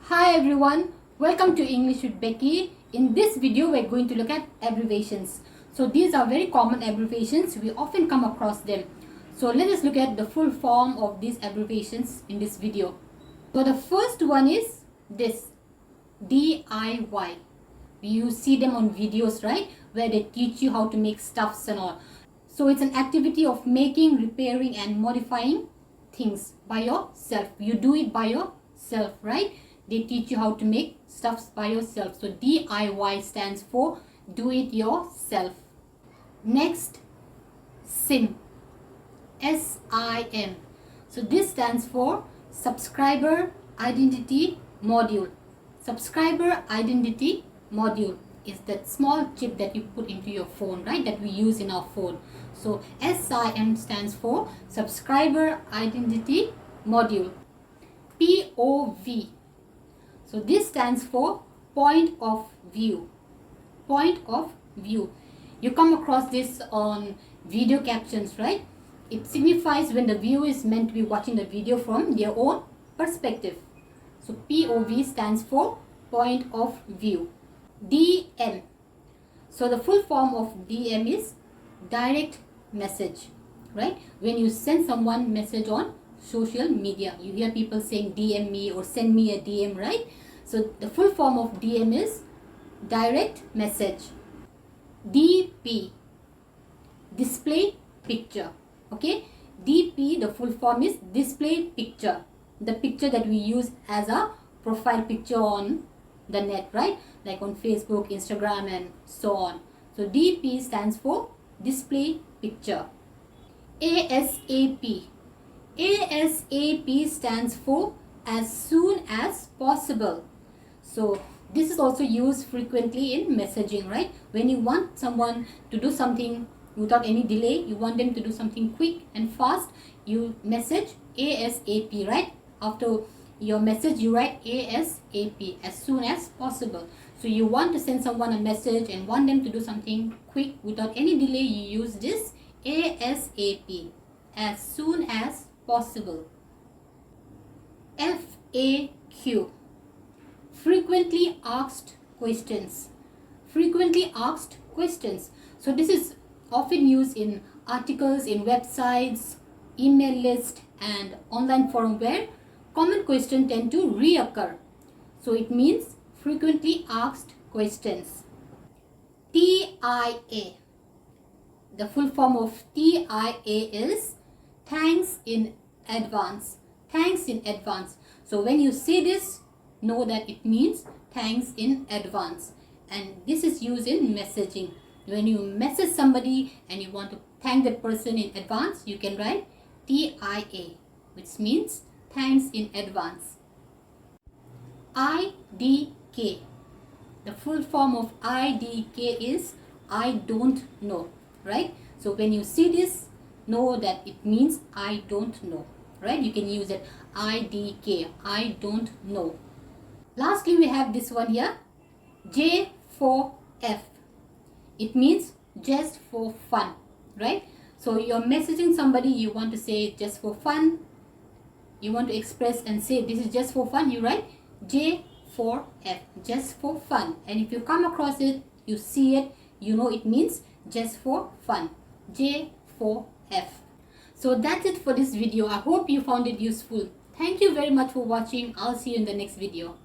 Hi everyone, welcome to English with Becky. In this video, we're going to look at abbreviations. So these are very common abbreviations. We often come across them. So let us look at the full form of these abbreviations in this video. So the first one is this, DIY. You see them on videos, right? Where they teach you how to make stuffs and all. So it's an activity of making, repairing and modifying things by yourself. You do it by yourself, right? They teach you how to make stuffs by yourself. So DIY stands for do it yourself. Next, SIM. SIM. So this stands for Subscriber Identity Module. Subscriber Identity Module is that small chip that you put into your phone, right? That we use in our phone. So SIM stands for Subscriber Identity Module. POV. So this stands for point of view. Point of view. You come across this on video captions, right? It signifies when the viewer is meant to be watching the video from their own perspective. So POV stands for point of view. DM. So the full form of DM is direct message, right? When you send someone message on social media, you hear people saying DM me or send me a DM, right? So the full form of DM is direct message. DP, display picture. Okay, DP, the full form is display picture, the picture that we use as a profile picture on the net, right? Like on Facebook, Instagram and so on. So DP stands for display picture. ASAP. ASAP stands for as soon as possible. So this is also used frequently in messaging, right? When you want someone to do something without any delay, you want them to do something quick and fast, you message ASAP, right? After your message, you write ASAP, as soon as possible. So you want to send someone a message and want them to do something quick without any delay, you use this ASAP, as soon as possible. FAQ, frequently asked questions. Frequently asked questions. So this is often used in articles, in websites, email list and online forum where common questions tend to reoccur. So it means frequently asked questions. TIA. The full form of TIA is thanks in advance. Thanks in advance. So when you say this, know that it means thanks in advance. And this is used in messaging. When you message somebody and you want to thank the person in advance, you can write TIA, which means thanks in advance. IDK. The full form of IDK is I don't know, right? So when you see this, know that it means I don't know, right? You can use it IDK, I don't know. Lastly, we have this one here, J4F. It means just for fun, right? So you're messaging somebody, you want to say just for fun. You want to express and say this is just for fun, you write J4F, just for fun. And if you come across it, you see it, you know it means just for fun, J4F. So that's it for this video. I hope you found it useful. Thank you very much for watching. I'll see you in the next video.